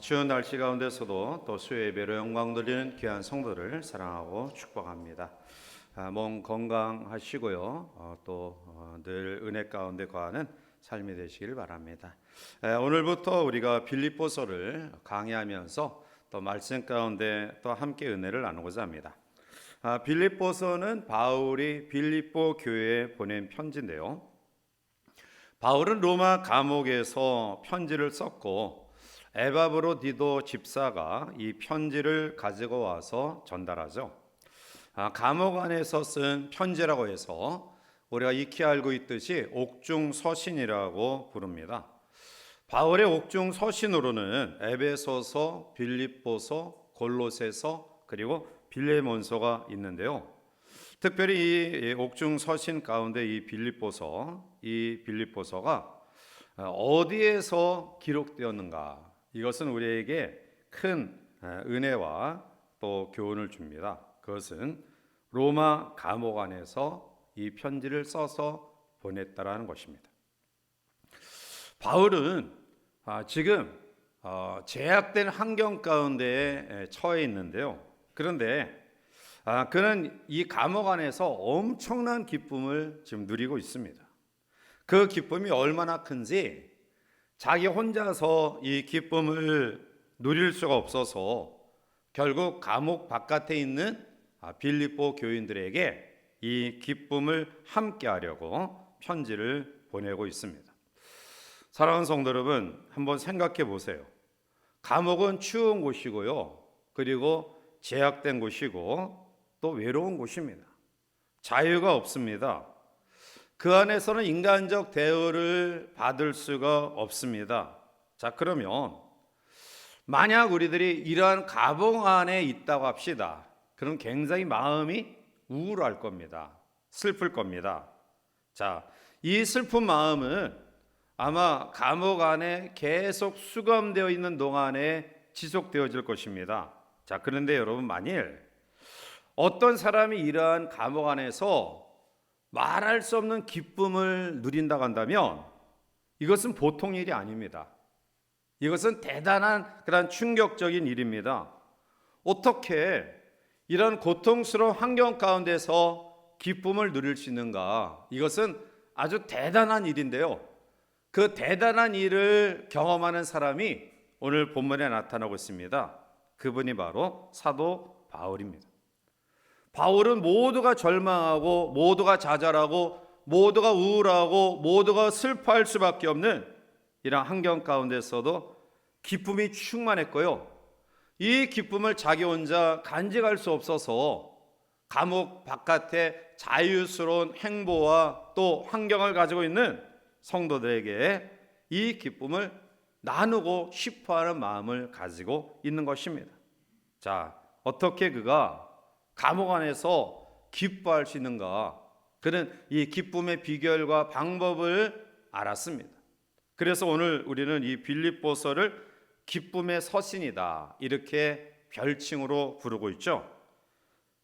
추운 날씨 가운데서도 또 수요 예배로 영광 돌리는 귀한 성도를 사랑하고 축복합니다. 몸 건강하시고요. 또 늘 은혜 가운데 거하는 삶이 되시길 바랍니다. 오늘부터 우리가 빌립보서를 강의하면서 또 말씀 가운데 또 함께 은혜를 나누고자 합니다. 빌립보서는 바울이 빌립보 교회에 보낸 편지인데요. 바울은 로마 감옥에서 편지를 썼고 에바브로디도 집사가 이 편지를 가지고 와서 전달하죠. 감옥 안에서 쓴 편지라고 해서 우리가 익히 알고 있듯이 옥중서신이라고 부릅니다. 바울의 옥중서신으로는 에베소서, 빌립보서, 골로새서 그리고 빌레몬서가 있는데요. 특별히 이 옥중서신 가운데 이 빌립보서가 어디에서 기록되었는가? 이것은 우리에게 큰 은혜와 또 교훈을 줍니다. 그것은 로마 감옥 안에서 이 편지를 써서 보냈다라는 것입니다. 바울은 지금 제약된 환경 가운데 처해 있는데요. 그런데 그는 이 감옥 안에서 엄청난 기쁨을 지금 누리고 있습니다. 그 기쁨이 얼마나 큰지 자기 혼자서 이 기쁨을 누릴 수가 없어서 결국 감옥 바깥에 있는 빌립보 교인들에게 이 기쁨을 함께 하려고 편지를 보내고 있습니다. 사랑하는 성도 여러분, 한번 생각해 보세요. 감옥은 추운 곳이고요. 그리고 제약된 곳이고 또 외로운 곳입니다. 자유가 없습니다. 그 안에서는 인간적 대우를 받을 수가 없습니다. 자, 그러면 만약 우리들이 이러한 감옥 안에 있다고 합시다. 그럼 굉장히 마음이 우울할 겁니다. 슬플 겁니다. 자, 이 슬픈 마음은 아마 감옥 안에 계속 수감되어 있는 동안에 지속되어질 것입니다. 자, 그런데 여러분, 만일 어떤 사람이 이러한 감옥 안에서 말할 수 없는 기쁨을 누린다고 한다면 이것은 보통 일이 아닙니다. 이것은 대단한 그런 충격적인 일입니다. 어떻게 이런 고통스러운 환경 가운데서 기쁨을 누릴 수 있는가? 이것은 아주 대단한 일인데요. 그 대단한 일을 경험하는 사람이 오늘 본문에 나타나고 있습니다. 그분이 바로 사도 바울입니다. 바울은 모두가 절망하고 모두가 좌절하고 모두가 우울하고 모두가 슬퍼할 수밖에 없는 이런 환경 가운데서도 기쁨이 충만했고요. 이 기쁨을 자기 혼자 간직할 수 없어서 감옥 바깥에 자유스러운 행보와 또 환경을 가지고 있는 성도들에게 이 기쁨을 나누고 싶어하는 마음을 가지고 있는 것입니다. 자, 어떻게 그가 감옥 안에서 기뻐할 수 있는가? 그는 이 기쁨의 비결과 방법을 알았습니다. 그래서 오늘 우리는 이 빌립보서를 기쁨의 서신이다 이렇게 별칭으로 부르고 있죠.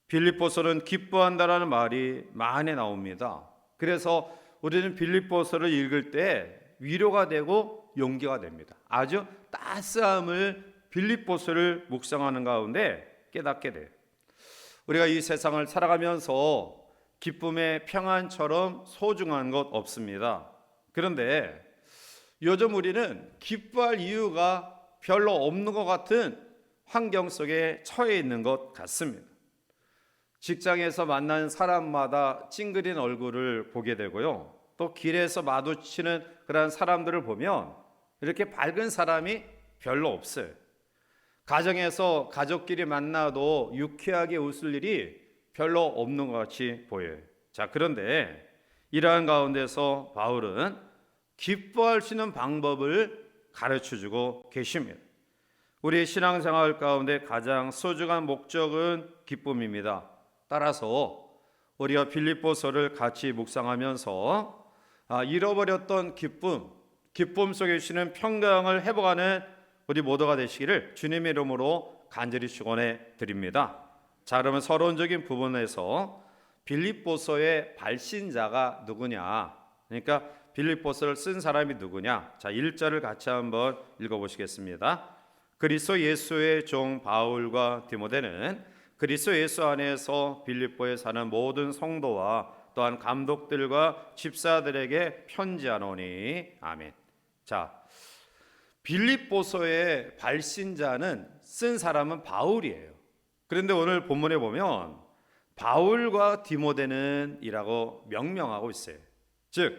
빌립보서는 기뻐한다라는 말이 많이 나옵니다. 그래서 우리는 빌립보서를 읽을 때 위로가 되고 용기가 됩니다. 아주 따스함을 빌립보서를 묵상하는 가운데 깨닫게 돼요. 우리가 이 세상을 살아가면서 기쁨의 평안처럼 소중한 것 없습니다. 그런데 요즘 우리는 기뻐할 이유가 별로 없는 것 같은 환경 속에 처해 있는 것 같습니다. 직장에서 만난 사람마다 찡그린 얼굴을 보게 되고요. 또 길에서 마주치는 그런 사람들을 보면 이렇게 밝은 사람이 별로 없어요. 가정에서 가족끼리 만나도 유쾌하게 웃을 일이 별로 없는 것 같이 보여요. 자, 그런데 이러한 가운데서 바울은 기뻐할 수 있는 방법을 가르쳐주고 계십니다. 우리 신앙생활 가운데 가장 소중한 목적은 기쁨입니다. 따라서 우리가 빌립보서를 같이 묵상하면서 잃어버렸던 기쁨 속에 주시는 평강을 회복하는 우리 모두가 되시기를 주님의 이름으로 간절히 축원해 드립니다. 자, 그러면 서론적인 부분에서 빌립보서의 발신자가 누구냐? 그러니까 빌립보서를 쓴 사람이 누구냐? 자, 1절을 같이 한번 읽어보시겠습니다. 그리스도 예수의 종 바울과 디모데는 그리스도 예수 안에서 빌립보에 사는 모든 성도와 또한 감독들과 집사들에게 편지하노니 아멘. 자, 빌립보서의 발신자는 쓴 사람은 바울이에요. 그런데 오늘 본문에 보면 바울과 디모데는 이라고 명명하고 있어요. 즉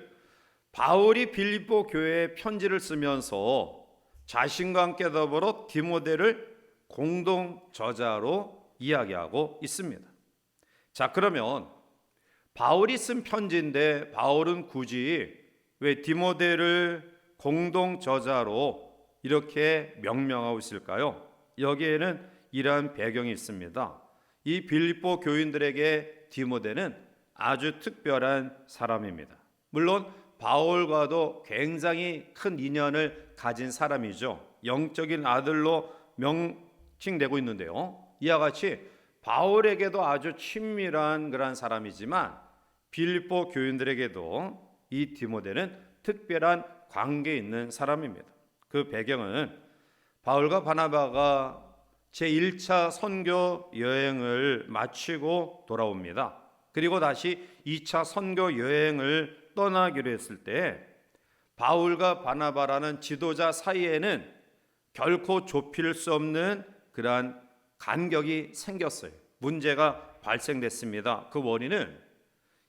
바울이 빌립보 교회에 편지를 쓰면서 자신과 함께 더불어 디모데를 공동 저자로 이야기하고 있습니다. 자, 그러면 바울이 쓴 편지인데 바울은 굳이 왜 디모데를 공동 저자로 이렇게 명명하고 있을까요? 여기에는 이러한 배경이 있습니다. 이 빌립보 교인들에게 디모데는 아주 특별한 사람입니다. 물론 바울과도 굉장히 큰 인연을 가진 사람이죠. 영적인 아들로 명칭되고 있는데요. 이와 같이 바울에게도 아주 친밀한 그런 사람이지만 빌립보 교인들에게도 이 디모데는 특별한 관계 있는 사람입니다. 그 배경은 바울과 바나바가 제1차 선교 여행을 마치고 돌아옵니다. 그리고 다시 2차 선교 여행을 떠나기로 했을 때 바울과 바나바라는 지도자 사이에는 결코 좁힐 수 없는 그러한 간격이 생겼어요. 문제가 발생됐습니다. 그 원인은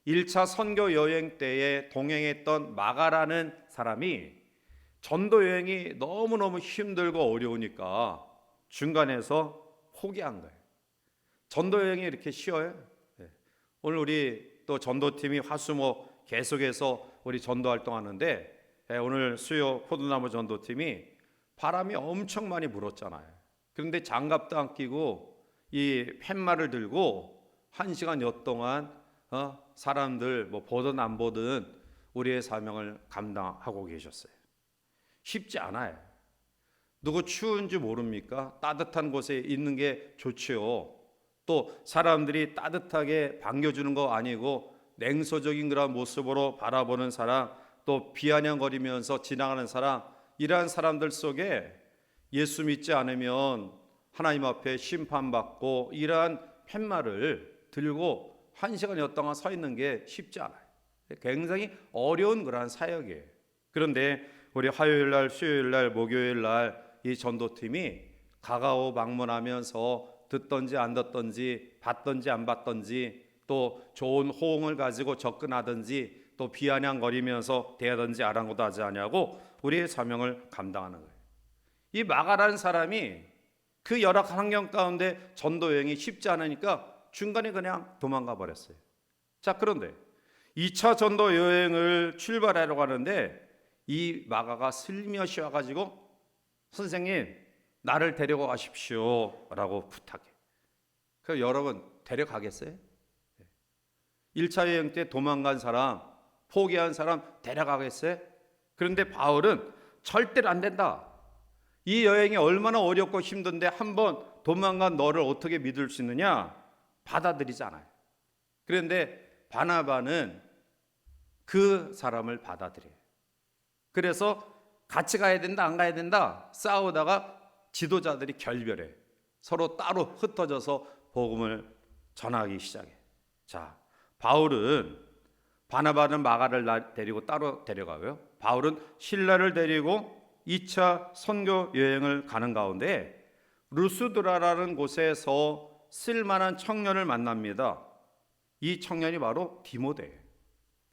1차 선교 여행 때에 동행했던 마가라는 사람이 전도 여행이 너무너무 힘들고 어려우니까 중간에서 포기한 거예요. 전도 여행이 이렇게 쉬워요? 오늘 우리 또 전도팀이 화수목 계속해서 우리 전도 활동하는데 오늘 수요 포도나무 전도팀이 바람이 엄청 많이 불었잖아요. 그런데 장갑도 안 끼고 이 팻말을 들고 1시간 여 동안 사람들 뭐 보든 안 보든 우리의 사명을 감당하고 계셨어요. 쉽지 않아요. 누구 추운지 모릅니까? 따뜻한 곳에 있는 게 좋지요. 또 사람들이 따뜻하게 반겨주는 거 아니고 냉소적인 그런 모습으로 바라보는 사람, 또 비아냥거리면서 지나가는 사람, 이러한 사람들 속에 예수 믿지 않으면 하나님 앞에 심판받고 이러한 팻말을 들고 1시간여 동안 서 있는 게 쉽지 않아요. 굉장히 어려운 그러한 사역이에요. 그런데 우리 화요일 날, 수요일 날, 목요일 날 이 전도팀이 가가오 방문하면서 듣던지 안 듣던지 봤던지 안 봤던지 또 좋은 호응을 가지고 접근하든지 또 비아냥거리면서 대하든지 아랑곳도 하지 않냐고 우리의 사명을 감당하는 거예요. 이 마가라는 사람이 그 열악한 환경 가운데 전도 여행이 쉽지 않으니까 중간에 그냥 도망가 버렸어요. 자, 그런데 2차 전도 여행을 출발하려고 하는데 이 마가가 슬며시 와가지고 선생님 나를 데려가 가십시오 라고 부탁해. 그럼 여러분 데려가겠어요? 1차 여행 때 도망간 사람, 포기한 사람 데려가겠어요? 그런데 바울은 절대로 안 된다. 이 여행이 얼마나 어렵고 힘든데 한번 도망간 너를 어떻게 믿을 수 있느냐? 받아들이잖아요. 그런데 바나바는 그 사람을 받아들여요. 그래서 같이 가야 된다 안 가야 된다 싸우다가 지도자들이 결별해. 서로 따로 흩어져서 복음을 전하기 시작해. 자, 바울은 바나바는 마가를 데리고 따로 데려가고요. 바울은 실라를 데리고 2차 선교 여행을 가는 가운데 루스드라라는 곳에서 쓸만한 청년을 만납니다. 이 청년이 바로 디모데예요.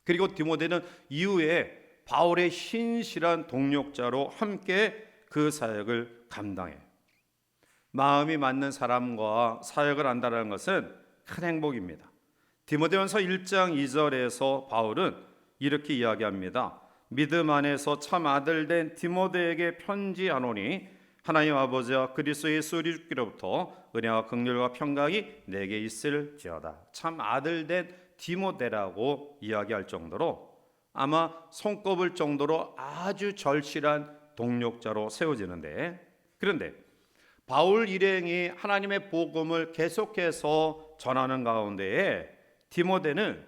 그리고 디모데는 이후에 바울의 신실한 동력자로 함께 그 사역을 감당해요. 마음이 맞는 사람과 사역을 한다는 것은 큰 행복입니다. 디모데전서 1장 2절에서 바울은 이렇게 이야기합니다. 믿음 안에서 참 아들 된 디모데에게 편지하노니 하나님 아버지와 그리스도 예수 우리 주께로부터 은혜와 긍휼과 평강이 내게 있을지어다. 참 아들 된 디모데라고 이야기할 정도로 아마 손꼽을 정도로 아주 절실한 동력자로 세워지는데, 그런데 바울 일행이 하나님의 복음을 계속해서 전하는 가운데에 디모데는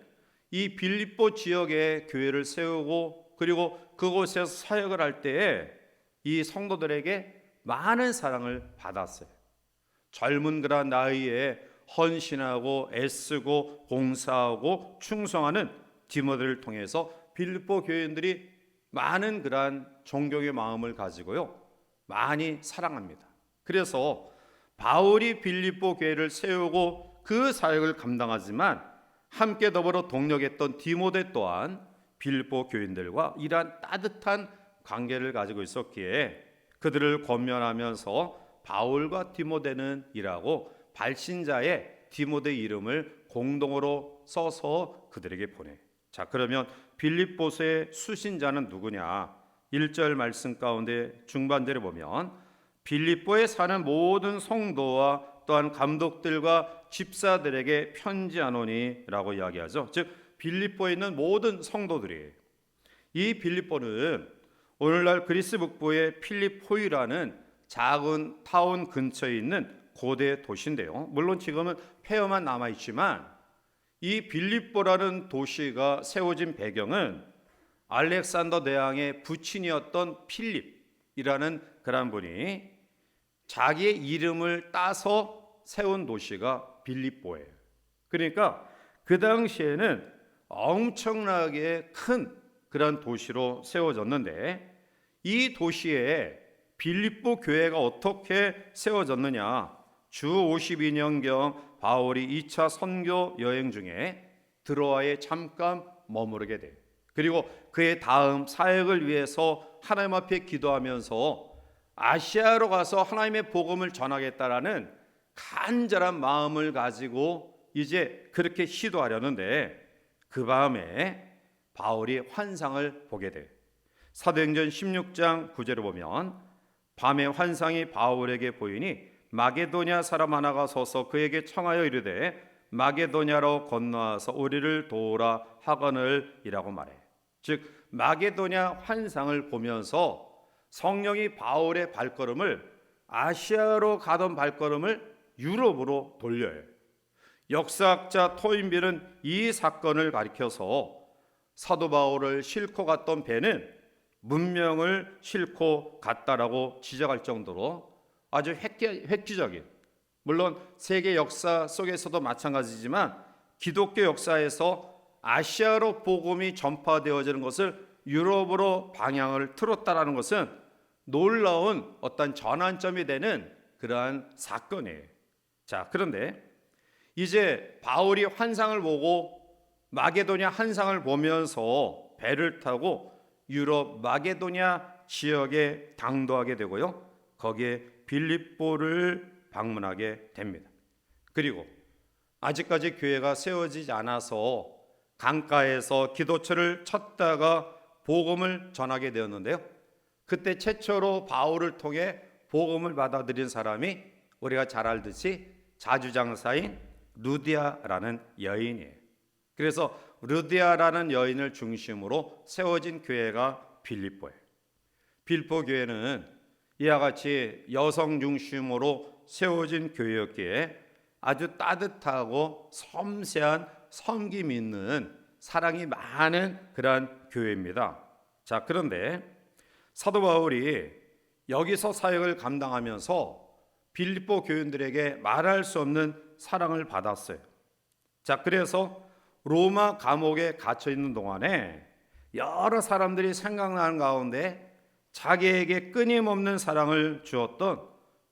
이 빌립보 지역에 교회를 세우고 그리고 그곳에서 사역을 할 때에 이 성도들에게 많은 사랑을 받았어요. 젊은 그런 나이에 헌신하고 애쓰고 봉사하고 충성하는 디모데를 통해서 빌립보 교인들이 많은 그러한 존경의 마음을 가지고요, 많이 사랑합니다. 그래서 바울이 빌립보 교회를 세우고 그 사역을 감당하지만 함께 더불어 동력했던 디모데 또한 빌립보 교인들과 이러한 따뜻한 관계를 가지고 있었기에 그들을 권면하면서 바울과 디모데는 이라고 발신자의 디모데 이름을 공동으로 써서 그들에게 보내. 자, 그러면 빌립보서의 수신자는 누구냐? 1절 말씀 가운데 중반절에 보면 빌립보에 사는 모든 성도와 또한 감독들과 집사들에게 편지하노니 라고 이야기하죠. 즉 빌립보에 있는 모든 성도들이에요. 이 빌립보는 오늘날 그리스 북부의 필리포이라는 작은 타운 근처에 있는 고대 도시인데요, 물론 지금은 폐허만 남아있지만 이 빌립보라는 도시가 세워진 배경은 알렉산더 대왕의 부친이었던 필립이라는 그런 분이 자기의 이름을 따서 세운 도시가 빌립보예요. 그러니까 그 당시에는 엄청나게 큰 그런 도시로 세워졌는데, 이 도시에 빌립보 교회가 어떻게 세워졌느냐? 주 52년경 바울이 2차 선교 여행 중에 드로아에 잠깐 머무르게 돼요. 그리고 그의 다음 사역을 위해서 하나님 앞에 기도하면서 아시아로 가서 하나님의 복음을 전하겠다라는 간절한 마음을 가지고 이제 그렇게 시도하려는데, 그 밤에 바울이 환상을 보게 돼요. 사도행전 16장 9절을 보면 밤에 환상이 바울에게 보이니 마게도냐 사람 하나가 서서 그에게 청하여 이르되 마게도냐로 건너와서 우리를 도우라 하거늘 이라고 말해. 즉 마게도냐 환상을 보면서 성령이 바울의 발걸음을 아시아로 가던 발걸음을 유럽으로 돌려요. 역사학자 토인비는 이 사건을 가리켜서 사도 바울을 싣고 갔던 배는 문명을 싣고 갔다라고 지적할 정도로 아주 획기적인, 물론 세계 역사 속에서도 마찬가지지만 기독교 역사에서 아시아로 복음이 전파되어지는 것을 유럽으로 방향을 틀었다라는 것은 놀라운 어떤 전환점이 되는 그러한 사건이에요. 자, 그런데 이제 바울이 환상을 보고 마게도냐 환상을 보면서 배를 타고 유럽 마게도냐 지역에 당도하게 되고요, 거기에 빌립보를 방문하게 됩니다. 그리고 아직까지 교회가 세워지지 않아서 강가에서 기도처를 쳤다가 복음을 전하게 되었는데요, 그때 최초로 바울을 통해 복음을 받아들인 사람이 우리가 잘 알듯이 자주장사인 루디아라는 여인이에요. 그래서 루디아라는 여인을 중심으로 세워진 교회가 빌립보예요. 빌립보 교회는 이와 같이 여성 중심으로 세워진 교회였기에 아주 따뜻하고 섬세한 섬김 있는 사랑이 많은 그러한 교회입니다. 자, 그런데 사도 바울이 여기서 사역을 감당하면서 빌립보 교인들에게 말할 수 없는 사랑을 받았어요. 자, 그래서 로마 감옥에 갇혀 있는 동안에 여러 사람들이 생각나는 가운데 자기에게 끊임없는 사랑을 주었던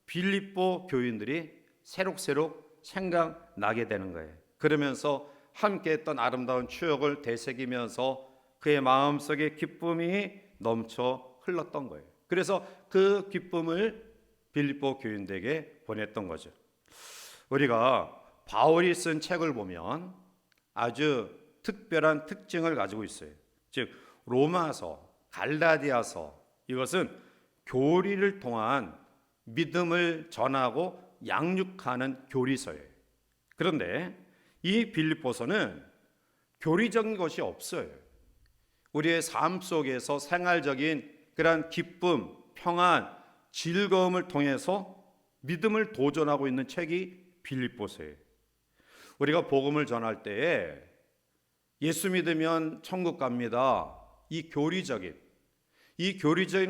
빌립보 교인들이 새록새록 생각나게 되는 거예요. 그러면서 함께했던 아름다운 추억을 되새기면서 그의 마음속에 기쁨이 넘쳐 흘렀던 거예요. 그래서 그 기쁨을 빌립보 교인들에게 보냈던 거죠. 우리가 바울이 쓴 책을 보면 아주 특별한 특징을 가지고 있어요. 즉 로마서, 갈라디아서, 이것은 교리를 통한 믿음을 전하고 양육하는 교리서예요. 그런데 이 빌립보서는 교리적인 것이 없어요. 우리의 삶 속에서 생활적인 그런 기쁨, 평안, 즐거움을 통해서 믿음을 도전하고 있는 책이 빌립보서예요. 우리가 복음을 전할 때에 예수 믿으면 천국 갑니다, 이 교리적인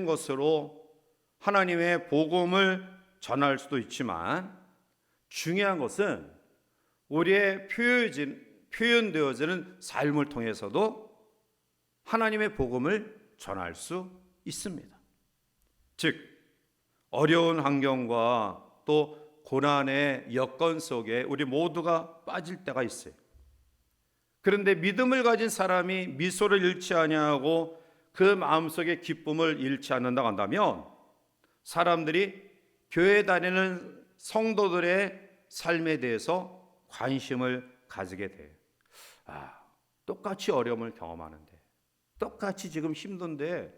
것으로 하나님의 복음을 전할 수도 있지만 중요한 것은 우리의 표현되어지는 삶을 통해서도 하나님의 복음을 전할 수 있습니다. 즉 어려운 환경과 또 고난의 여건 속에 우리 모두가 빠질 때가 있어요. 그런데 믿음을 가진 사람이 미소를 잃지 아니하고 그 마음속에 기쁨을 잃지 않는다고 한다면 사람들이 교회 다니는 성도들의 삶에 대해서 관심을 가지게 돼요. 똑같이 어려움을 경험하는데, 똑같이 지금 힘든데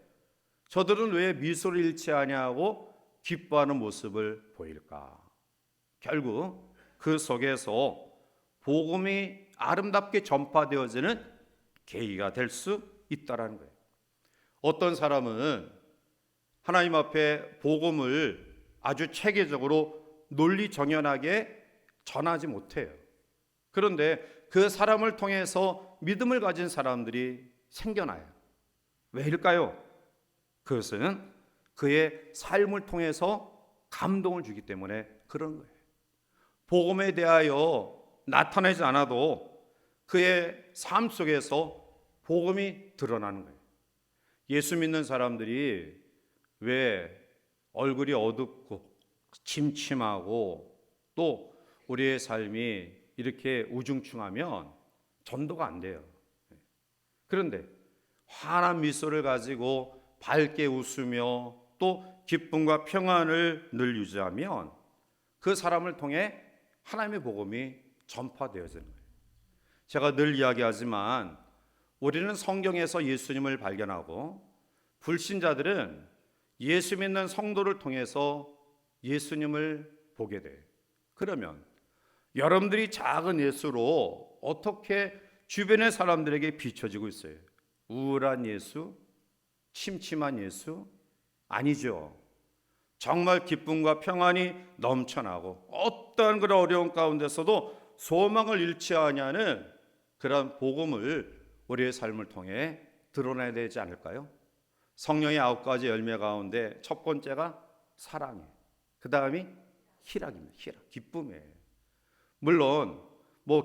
저들은 왜 미소를 잃지 아니하고 기뻐하는 모습을 보일까? 결국 그 속에서 복음이 아름답게 전파되어지는 계기가 될 수 있다라는 거예요. 어떤 사람은 하나님 앞에 복음을 아주 체계적으로 논리정연하게 전하지 못해요. 그런데 그 사람을 통해서 믿음을 가진 사람들이 생겨나요. 왜일까요? 그것은 그의 삶을 통해서 감동을 주기 때문에 그런 거예요. 복음에 대하여 나타내지 않아도 그의 삶 속에서 복음이 드러나는 거예요. 예수 믿는 사람들이 왜 얼굴이 어둡고 침침하고 또 우리의 삶이 이렇게 우중충하면 전도가 안 돼요. 그런데 환한 미소를 가지고 밝게 웃으며 또 기쁨과 평안을 늘 유지하면 그 사람을 통해 하나님의 복음이 전파되어지는 거예요. 제가 늘 이야기하지만 우리는 성경에서 예수님을 발견하고 불신자들은 예수 믿는 성도를 통해서 예수님을 보게 돼요. 그러면 여러분들이 작은 예수로 어떻게 주변의 사람들에게 비춰지고 있어요? 우울한 예수? 침침한 예수? 아니죠. 정말 기쁨과 평안이 넘쳐나고 어떠한 그런 어려운 가운데서도 소망을 잃지 아니하는 그런 복음을 우리의 삶을 통해 드러내야 되지 않을까요? 성령의 9가지 열매 가운데 첫 번째가 사랑이에요. 그 다음이 희락입니다. 희락, 기쁨이에요. 물론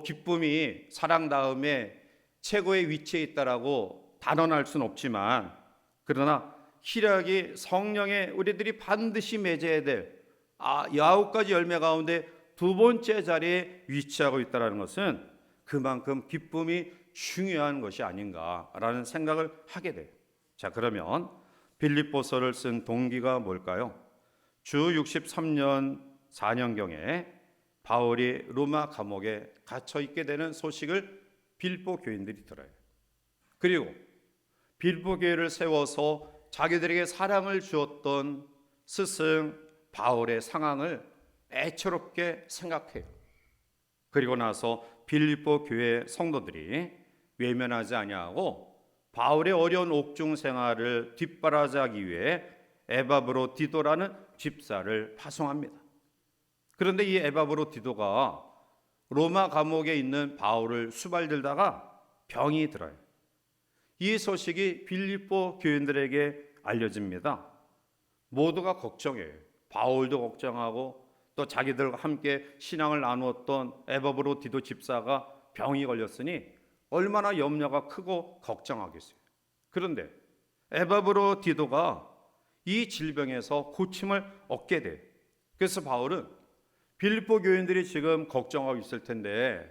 기쁨이 사랑 다음에 최고의 위치에 있다라고 단언할 수는 없지만, 그러나 희락이 성령의 우리들이 반드시 맺어야 될 9가지 열매 가운데 두 번째 자리에 위치하고 있다는 것은 그만큼 기쁨이 중요한 것이 아닌가라는 생각을 하게 돼요. 자, 그러면 빌립보서를 쓴 동기가 뭘까요? 주 63년 4년경에 바울이 로마 감옥에 갇혀 있게 되는 소식을 빌립보 교인들이 들어요. 그리고 빌립보 교회를 세워서 자기들에게 사랑을 주었던 스승 바울의 상황을 애처롭게 생각해요. 그리고 나서 빌립보 교회 성도들이 외면하지 아니하고 바울의 어려운 옥중 생활을 뒷바라지하기 위해 에바브로 디도라는 집사를 파송합니다. 그런데 이 에바브로 디도가 로마 감옥에 있는 바울을 수발들다가 병이 들어요. 이 소식이 빌립보 교인들에게 알려집니다. 모두가 걱정해요. 바울도 걱정하고 또 자기들과 함께 신앙을 나누었던 에바브로 디도 집사가 병이 걸렸으니 얼마나 염려가 크고 걱정하겠어요. 그런데 에바브로 디도가 이 질병에서 고침을 얻게 돼요. 그래서 바울은 빌립보 교인들이 지금 걱정하고 있을 텐데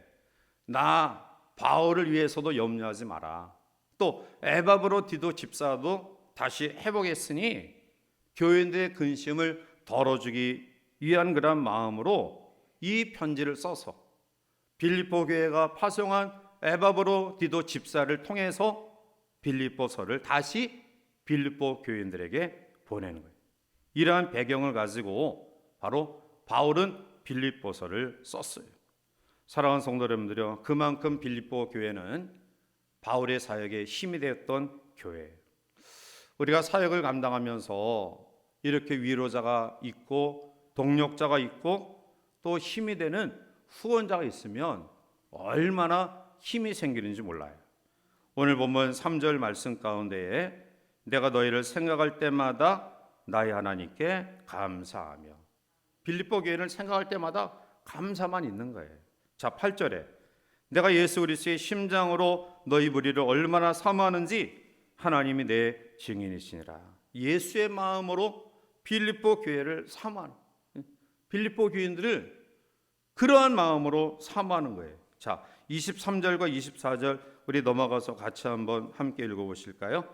나 바울을 위해서도 염려하지 마라. 또 에바브로 디도 집사도 다시 회복했으니 교인들의 근심을 덜어주기 위한 그런 마음으로 이 편지를 써서 빌립보 교회가 파송한 에바브로 디도 집사를 통해서 빌립보서를 다시 빌립보 교인들에게 보내는 거예요. 이러한 배경을 가지고 바로 바울은 빌립보서를 썼어요. 사랑하는 성도 여러분들이요, 그만큼 빌립보 교회는 바울의 사역에 힘이 되었던 교회예요. 우리가 사역을 감당하면서 이렇게 위로자가 있고 동력자가 있고 또 힘이 되는 후원자가 있으면 얼마나 힘이 생기는지 몰라요. 오늘 본문 3절 말씀 가운데에 내가 너희를 생각할 때마다 나의 하나님께 감사하며. 빌립보 교회를 생각할 때마다 감사만 있는 거예요. 자, 8절에 내가 예수 그리스도의 심장으로 너희 무리를 얼마나 사모하는지 하나님이 내 증인이시니라. 예수의 마음으로 빌립보 교회를 사모하는, 빌립보 교인들을 그러한 마음으로 사모하는 거예요. 자, 23절과 24절 우리 넘어가서 같이 한번 함께 읽어보실까요?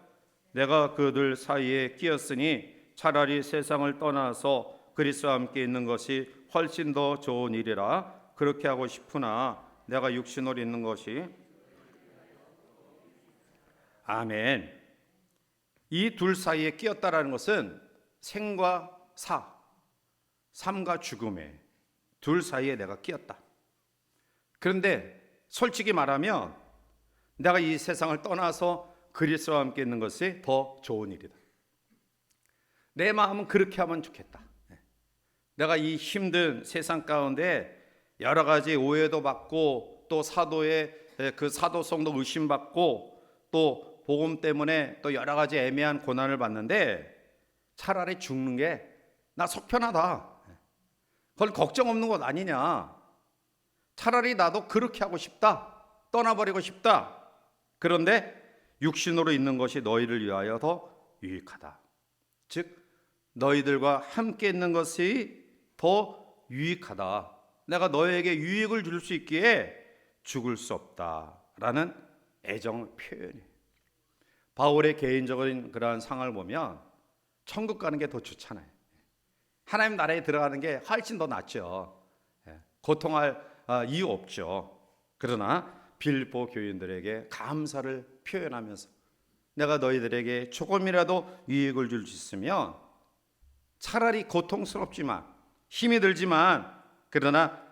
내가 그들 사이에 끼었으니 차라리 세상을 떠나서 그리스도와 함께 있는 것이 훨씬 더 좋은 일이라 그렇게 하고 싶으나 내가 육신으로 있는 것이. 아멘. 이 둘 사이에 끼었다라는 것은 생과 사, 삶과 죽음의 둘 사이에 내가 끼었다. 그런데 솔직히 말하면 내가 이 세상을 떠나서 그리스도와 함께 있는 것이 더 좋은 일이다. 내 마음은 그렇게 하면 좋겠다. 내가 이 힘든 세상 가운데 여러 가지 오해도 받고 또 사도의 그 사도성도 의심받고 또 복음 때문에 또 여러 가지 애매한 고난을 받는데 차라리 죽는 게 나 속 편하다. 그건 걱정 없는 것 아니냐. 차라리 나도 그렇게 하고 싶다. 떠나버리고 싶다. 그런데 육신으로 있는 것이 너희를 위하여 더 유익하다. 즉 너희들과 함께 있는 것이 더 유익하다. 내가 너에게 유익을 줄 수 있기에 죽을 수 없다라는 애정 표현이에요. 바울의 개인적인 그러한 상황을 보면 천국 가는 게 더 좋잖아요. 하나님 나라에 들어가는 게 훨씬 더 낫죠. 고통할 이유 없죠. 그러나 빌립보 교인들에게 감사를 표현하면서 내가 너희들에게 조금이라도 유익을 줄 수 있으면 차라리 고통스럽지만 힘이 들지만 그러나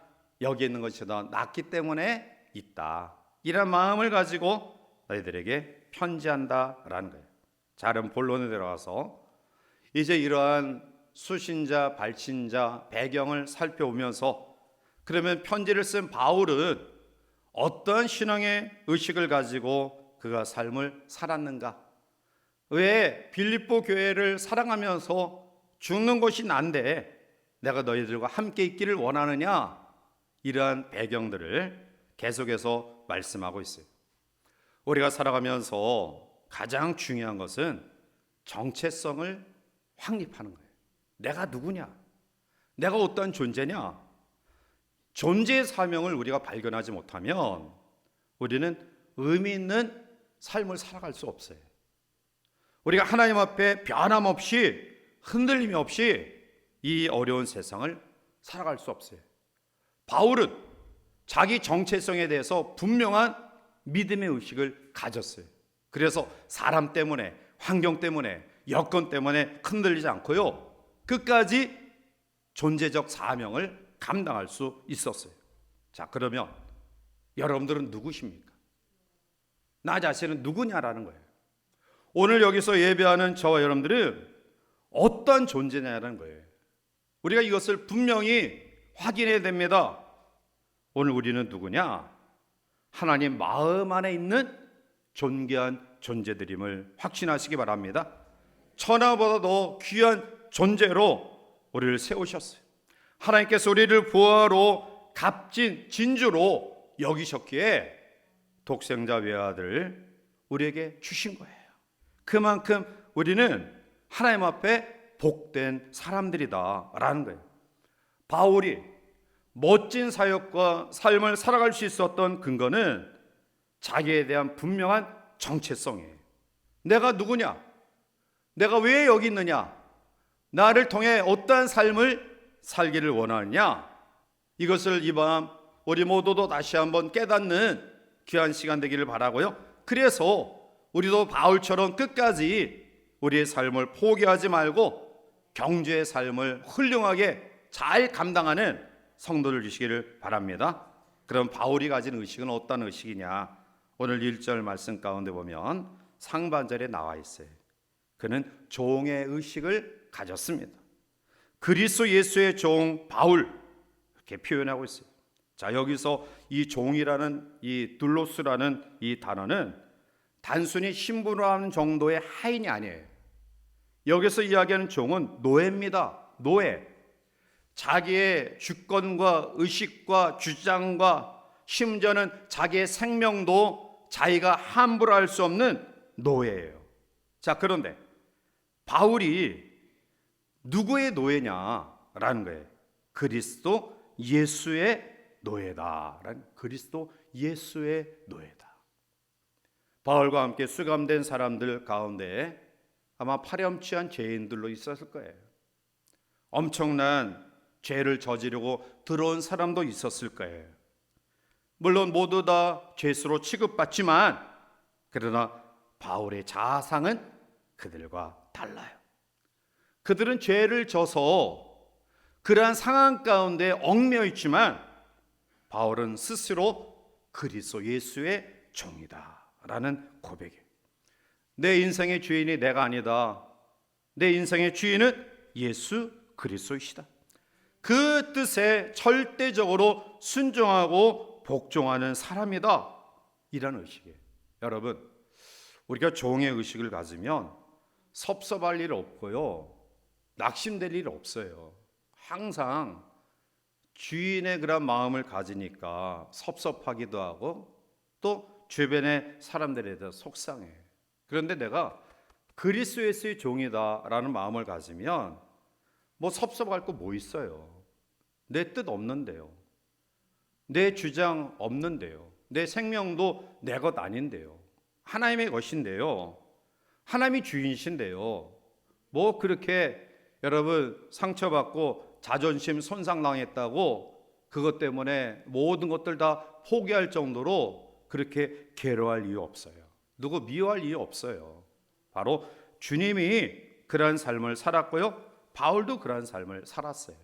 여기 있는 것이 더 낫기 때문에 있다. 이런 마음을 가지고 너희들에게 편지한다라는 거예요. 자, 그럼 본론에 들어가서 이제 이러한 수신자, 발신자 배경을 살펴보면서 그러면 편지를 쓴 바울은 어떤 신앙의 의식을 가지고 그가 삶을 살았는가? 왜 빌립보 교회를 사랑하면서 죽는 것이 난데 내가 너희들과 함께 있기를 원하느냐? 이러한 배경들을 계속해서 말씀하고 있어요. 우리가 살아가면서 가장 중요한 것은 정체성을 확립하는 거예요. 내가 누구냐? 내가 어떤 존재냐? 존재의 사명을 우리가 발견하지 못하면 우리는 의미 있는 삶을 살아갈 수 없어요. 우리가 하나님 앞에 변함없이 흔들림이 없이 이 어려운 세상을 살아갈 수 없어요. 바울은 자기 정체성에 대해서 분명한 믿음의 의식을 가졌어요. 그래서 사람 때문에, 환경 때문에, 여건 때문에 흔들리지 않고요, 끝까지 존재적 사명을 감당할 수 있었어요. 자, 그러면 여러분들은 누구십니까? 나 자신은 누구냐라는 거예요. 오늘 여기서 예배하는 저와 여러분들은 어떤 존재냐라는 거예요. 우리가 이것을 분명히 확인해야 됩니다. 오늘 우리는 누구냐? 하나님 마음 안에 있는 존귀한 존재들임을 확신하시기 바랍니다. 천하보다 더 귀한 존재로 우리를 세우셨어요. 하나님께서 우리를 부하로 값진 진주로 여기셨기에 독생자 외아들을 우리에게 주신 거예요. 그만큼 우리는 하나님 앞에 복된 사람들이다라는 거예요. 바울이 멋진 사역과 삶을 살아갈 수 있었던 근거는 자기에 대한 분명한 정체성이에요. 내가 누구냐? 내가 왜 여기 있느냐? 나를 통해 어떠한 삶을 살기를 원하느냐? 이것을 이 밤 우리 모두도 다시 한번 깨닫는 귀한 시간 되기를 바라고요. 그래서 우리도 바울처럼 끝까지 우리의 삶을 포기하지 말고 경주의 삶을 훌륭하게 잘 감당하는 성도를 주시기를 바랍니다. 그럼 바울이 가진 의식은 어떤 의식이냐? 오늘 1절 말씀 가운데 보면 상반절에 나와 있어요. 그는 종의 의식을 가졌습니다. 그리스도 예수의 종 바울, 이렇게 표현하고 있어요. 자, 여기서 이 종이라는, 이 둘로스라는 이 단어는 단순히 신분화하는 정도의 하인이 아니에요. 여기서 이야기하는 종은 노예입니다. 노예. 자기의 주권과 의식과 주장과 심지어는 자기의 생명도 자기가 함부로 할 수 없는 노예예요. 자, 그런데 바울이 누구의 노예냐라는 거예요. 그리스도 예수의 노예다라는, 그리스도 예수의 노예다. 바울과 함께 수감된 사람들 가운데 아마 파렴치한 죄인들로 있었을 거예요. 엄청난 죄를 저지르고 들어온 사람도 있었을 거예요. 물론 모두 다 죄수로 취급받지만, 그러나 바울의 자상은 그들과 달라요. 그들은 죄를 져서 그러한 상황 가운데 얽매여 있지만, 바울은 스스로 그리스도 예수의 종이다라는 고백이에요. 내 인생의 주인이 내가 아니다. 내 인생의 주인은 예수 그리스도이시다. 그 뜻에 절대적으로 순종하고 복종하는 사람이다, 이라는 의식이에요. 여러분, 우리가 종의 의식을 가지면 섭섭할 일 없고요, 낙심될 일 없어요. 항상 주인의 그런 마음을 가지니까 섭섭하기도 하고 또 주변의 사람들에 대해서 속상해. 그런데 내가 그리스도 예수의 종이다라는 마음을 가지면 뭐 섭섭할 거 뭐 있어요. 내 뜻 없는데요, 내 주장 없는데요, 내 생명도 내 것 아닌데요, 하나님의 것인데요, 하나님이 주인이신데요, 뭐 그렇게 여러분 상처받고 자존심 손상당했다고 그것 때문에 모든 것들 다 포기할 정도로 그렇게 괴로워할 이유 없어요. 누구 미워할 이유 없어요. 바로 주님이 그러한 삶을 살았고요, 바울도 그러한 삶을 살았어요.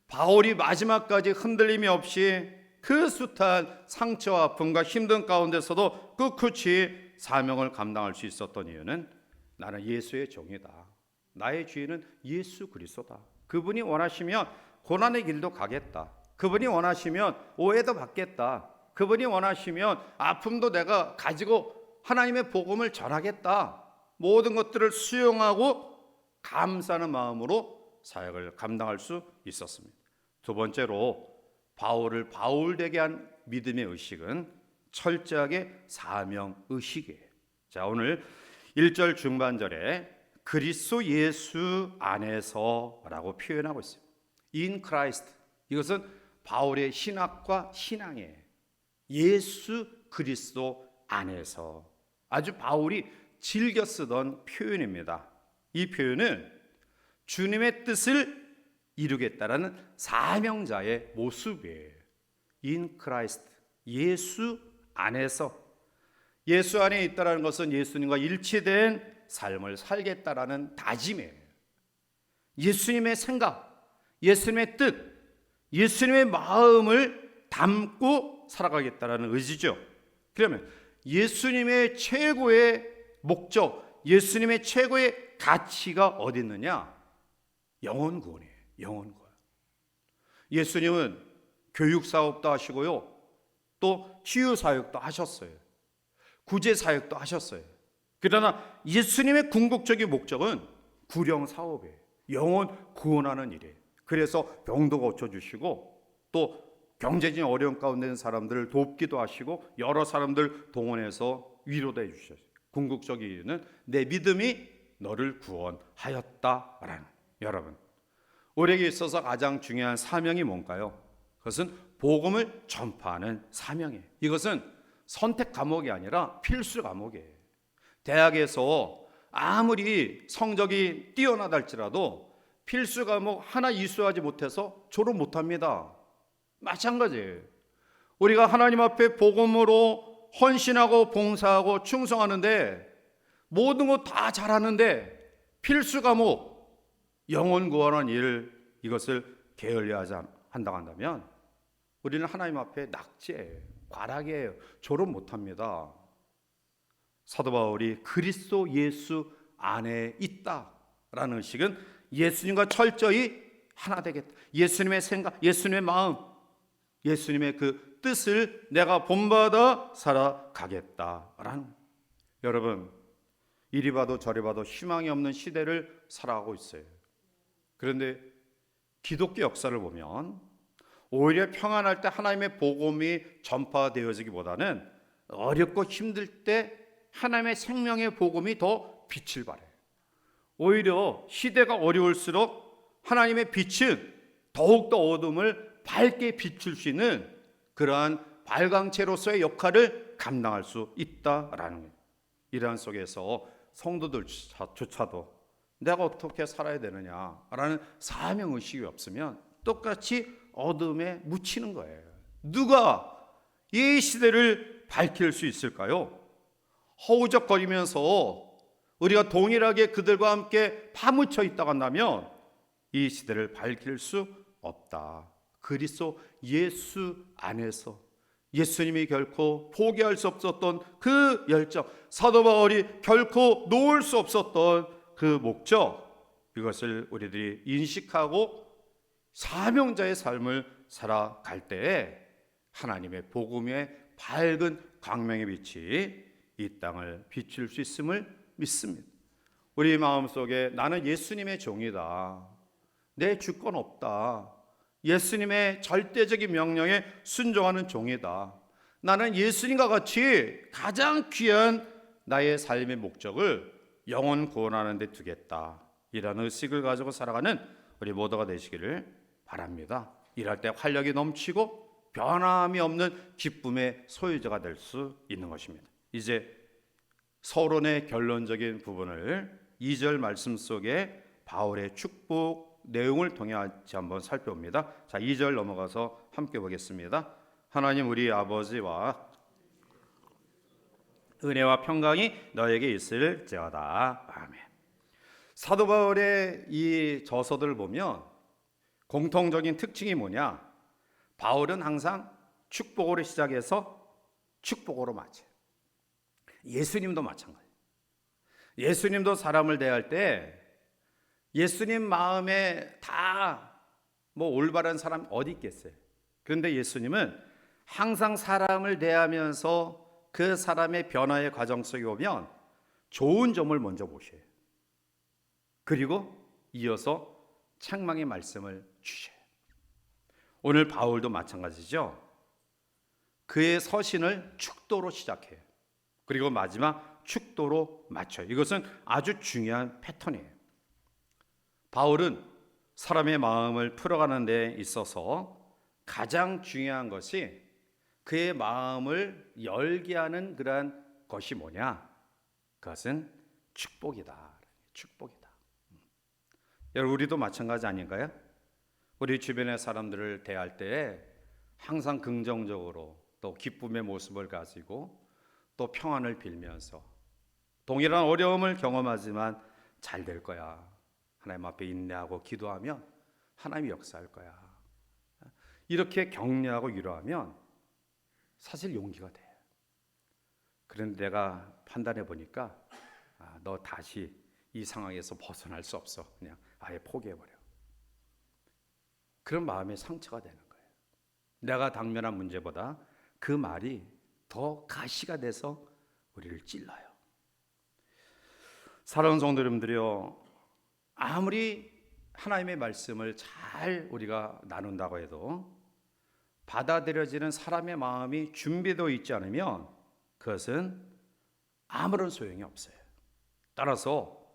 바울이 마지막까지 흔들림이 없이 그 숱한 상처와 아픔과 힘든 가운데서도 꿋꿋이 사명을 감당할 수 있었던 이유는 나는 예수의 종이다, 나의 주인은 예수 그리스도다, 그분이 원하시면 고난의 길도 가겠다, 그분이 원하시면 오해도 받겠다, 그분이 원하시면 아픔도 내가 가지고 하나님의 복음을 전하겠다, 모든 것들을 수용하고 감사하는 마음으로 사역을 감당할 수 있었습니다. 두 번째로 바울을 바울되게 한 믿음의 의식은 철저하게 사명 의식이에요. 자, 오늘 1절 중반절에 그리스도 예수 안에서라고 표현하고 있어요. In Christ. 이것은 바울의 신학과 신앙이에요. 예수 그리스도 안에서. 아주 바울이 즐겨 쓰던 표현입니다. 이 표현은 주님의 뜻을 이루겠다라는 사명자의 모습이에요. In Christ. 예수 안에서. 예수 안에 있다라는 것은 예수님과 일치된 삶을 살겠다라는 다짐이에요. 예수님의 생각, 예수님의 뜻, 예수님의 마음을 담고 살아가겠다라는 의지죠. 그러면 예수님의 최고의 목적, 예수님의 최고의 가치가 어디 있느냐? 영혼 구원이에요. 영혼 구원. 예수님은 교육 사업도 하시고요, 또 치유 사역도 하셨어요. 구제 사역도 하셨어요. 그러나 예수님의 궁극적인 목적은 구령 사업이에요. 영혼 구원하는 일이에요. 그래서 병도 고쳐주시고 또 경제적인 어려움 가운데 있는 사람들을 돕기도 하시고 여러 사람들 동원해서 위로도 해주셨어요. 궁극적인 이유는 내 믿음이 너를 구원하였다라는. 여러분, 우리에게 있어서 가장 중요한 사명이 뭔가요? 그것은 복음을 전파하는 사명이에요. 이것은 선택 과목이 아니라 필수 과목이에요. 대학에서 아무리 성적이 뛰어나다 할지라도 필수 과목 하나 이수하지 못해서 졸업 못합니다. 마찬가지예요. 우리가 하나님 앞에 복음으로 헌신하고 봉사하고 충성하는데 모든 것 다 잘하는데 필수 과목 영혼 구원하는 일, 이것을 게을리하지 한다고 한다면 우리는 하나님 앞에 낙제예요. 과락이에요. 졸업 못합니다. 사도 바울이 그리스도 예수 안에 있다라는 의식은 예수님과 철저히 하나 되겠다. 예수님의 생각, 예수님의 마음, 예수님의 그 뜻을 내가 본받아 살아가겠다라는. 여러분, 이리 봐도 저리 봐도 희망이 없는 시대를 살아가고 있어요. 그런데 기독교 역사를 보면 오히려 평안할 때 하나님의 복음이 전파되어지기보다는 어렵고 힘들 때 하나님의 생명의 복음이 더 빛을 발해요. 오히려 시대가 어려울수록 하나님의 빛은 더욱더 어둠을 밝게 비출 수 있는 그러한 발광체로서의 역할을 감당할 수 있다라는 거예요. 이러한 속에서 성도들조차도 내가 어떻게 살아야 되느냐라는 사명의식이 없으면 똑같이 어둠에 묻히는 거예요. 누가 이 시대를 밝힐 수 있을까요? 허우적거리면서 우리가 동일하게 그들과 함께 파묻혀 있다고 한다면 이 시대를 밝힐 수 없다. 그리스도 예수 안에서 예수님이 결코 포기할 수 없었던 그 열정, 사도 바울이 결코 놓을 수 없었던 그 목적, 이것을 우리들이 인식하고 사명자의 삶을 살아갈 때에 하나님의 복음의 밝은 광명의 빛이 이 땅을 비출 수 있음을 믿습니다. 우리 마음속에 나는 예수님의 종이다, 내 주권 없다, 예수님의 절대적인 명령에 순종하는 종이다, 나는 예수님과 같이 가장 귀한 나의 삶의 목적을 영혼 구원하는 데 두겠다, 이라는 의식을 가지고 살아가는 우리 모두가 되시기를 바랍니다. 일할 때 활력이 넘치고 변함이 없는 기쁨의 소유자가 될 수 있는 것입니다. 이제 서론의 결론적인 부분을 2절 말씀 속에 바울의 축복 내용을 통해 한번 살펴봅니다. 자, 2절 넘어가서 함께 보겠습니다. 하나님 우리 아버지와 은혜와 평강이 너에게 있을지어다. 아멘. 사도 바울의 이 저서들을 보면 공통적인 특징이 뭐냐? 바울은 항상 축복으로 시작해서 축복으로 마쳐요. 예수님도 마찬가지예요. 예수님도 사람을 대할 때 예수님 마음에 다 뭐 올바른 사람 어디 있겠어요? 그런데 예수님은 항상 사람을 대하면서 그 사람의 변화의 과정 속에 오면 좋은 점을 먼저 보셔요. 그리고 이어서 책망의 말씀을 주셔요. 오늘 바울도 마찬가지죠. 그의 서신을 축도로 시작해요. 그리고 마지막 축도로 마쳐요. 이것은 아주 중요한 패턴이에요. 바울은 사람의 마음을 풀어가는 데 있어서 가장 중요한 것이 그의 마음을 열게 하는 그러한 것이 뭐냐? 그것은 축복이다. 축복이다. 여러분, 우리도 마찬가지 아닌가요? 우리 주변의 사람들을 대할 때 항상 긍정적으로 또 기쁨의 모습을 가지고 또 평안을 빌면서 동일한 어려움을 경험하지만 잘 될 거야, 하나님 앞에 인내하고 기도하면 하나님이 역사할 거야, 이렇게 격려하고 위로하면 사실 용기가 돼. 그런데 내가 판단해 보니까 너 다시 이 상황에서 벗어날 수 없어, 그냥 아예 포기해버려. 그런 마음의 상처가 되는 거예요. 내가 당면한 문제보다 그 말이 더 가시가 돼서 우리를 찔러요. 사랑하는 성도 여러분들이요, 아무리 하나님의 말씀을 잘 우리가 나눈다고 해도 받아들여지는 사람의 마음이 준비되어 있지 않으면 그것은 아무런 소용이 없어요. 따라서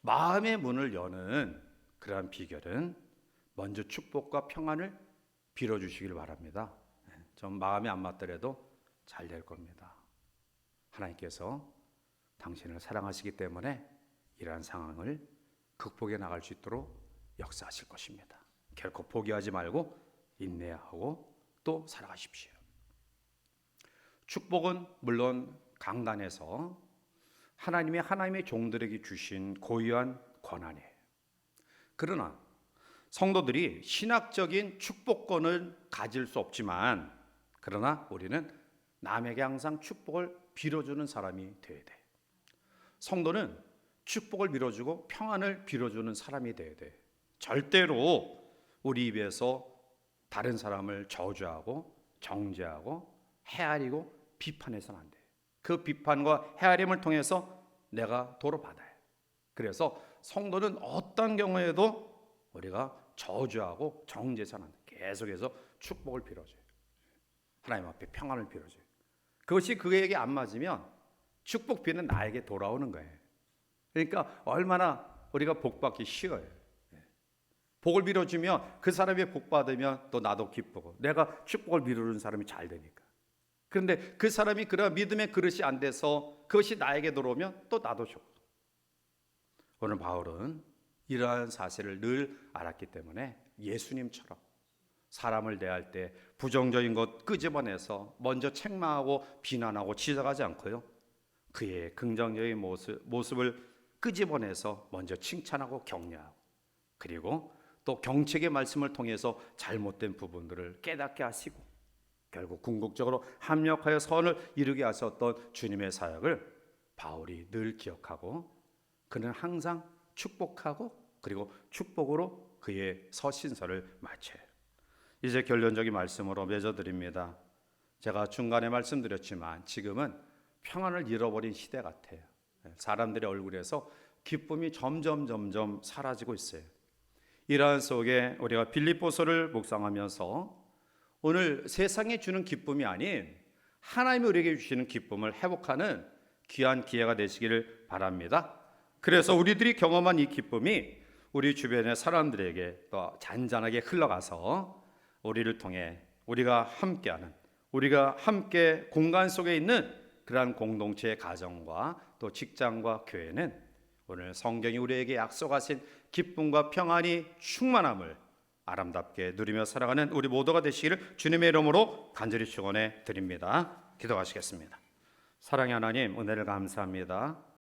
마음의 문을 여는 그러한 비결은 먼저 축복과 평안을 빌어주시길 바랍니다. 좀 마음이 안 맞더라도 잘 될 겁니다. 하나님께서 당신을 사랑하시기 때문에 이러한 상황을 극복해 나갈 수 있도록 역사하실 것입니다. 결코 포기하지 말고 인내하고 또 살아가십시오. 축복은 물론 강단에서 하나님의 종들에게 주신 고유한 권한이에요. 그러나 성도들이 신학적인 축복권을 가질 수 없지만, 그러나 우리는 남에게 항상 축복을 빌어주는 사람이 되어야 돼. 성도는 축복을 빌어주고 평안을 빌어주는 사람이 되어야 돼. 절대로 우리 입에서 다른 사람을 저주하고 정죄하고 헤아리고 비판해서는 안 돼. 그 비판과 헤아림을 통해서 내가 도로 받아요. 그래서 성도는 어떤 경우에도 우리가 저주하고 정죄하지 않는다. 계속해서 축복을 빌어줘요. 하나님 앞에 평안을 빌어줘요. 그것이 그에게 안 맞으면 축복 비는 나에게 돌아오는 거예요. 그러니까 얼마나 우리가 복받기 쉬워요. 복을 빌어주면 그 사람이 복받으면 또 나도 기쁘고, 내가 축복을 빌어주는 사람이 잘 되니까. 그런데 그 사람이 그런 믿음의 그릇이 안 돼서 그것이 나에게 들어오면 또 나도 좋고. 오늘 바울은 이러한 사실을 늘 알았기 때문에 예수님처럼 사람을 대할 때 부정적인 것 끄집어내서 먼저 책망하고 비난하고 지적하지 않고요, 그의 긍정적인 모습을 끄집어내서 먼저 칭찬하고 격려하고, 그리고 또 경책의 말씀을 통해서 잘못된 부분들을 깨닫게 하시고, 결국 궁극적으로 합력하여 선을 이루게 하셨던 주님의 사역을 바울이 늘 기억하고, 그는 항상 축복하고 그리고 축복으로 그의 서신서를 마쳐요. 이제 결론적인 말씀으로 맺어드립니다. 제가 중간에 말씀드렸지만 지금은 평안을 잃어버린 시대 같아요. 사람들의 얼굴에서 기쁨이 점점 사라지고 있어요. 이러한 속에 우리가 빌립보서를 묵상하면서 오늘 세상에 주는 기쁨이 아닌 하나님이 우리에게 주시는 기쁨을 회복하는 귀한 기회가 되시기를 바랍니다. 그래서 우리들이 경험한 이 기쁨이 우리 주변의 사람들에게 또 잔잔하게 흘러가서 우리를 통해 우리가 함께하는, 우리가 함께 공간 속에 있는 그러한 공동체의 가정과 또 직장과 교회는 오늘 성경이 우리에게 약속하신 기쁨과 평안이 충만함을 아름답게 누리며 살아가는 우리 모두가 되시기를 주님의 이름으로 간절히 축원해 드립니다. 기도하시겠습니다. 사랑의 하나님, 은혜를 감사합니다.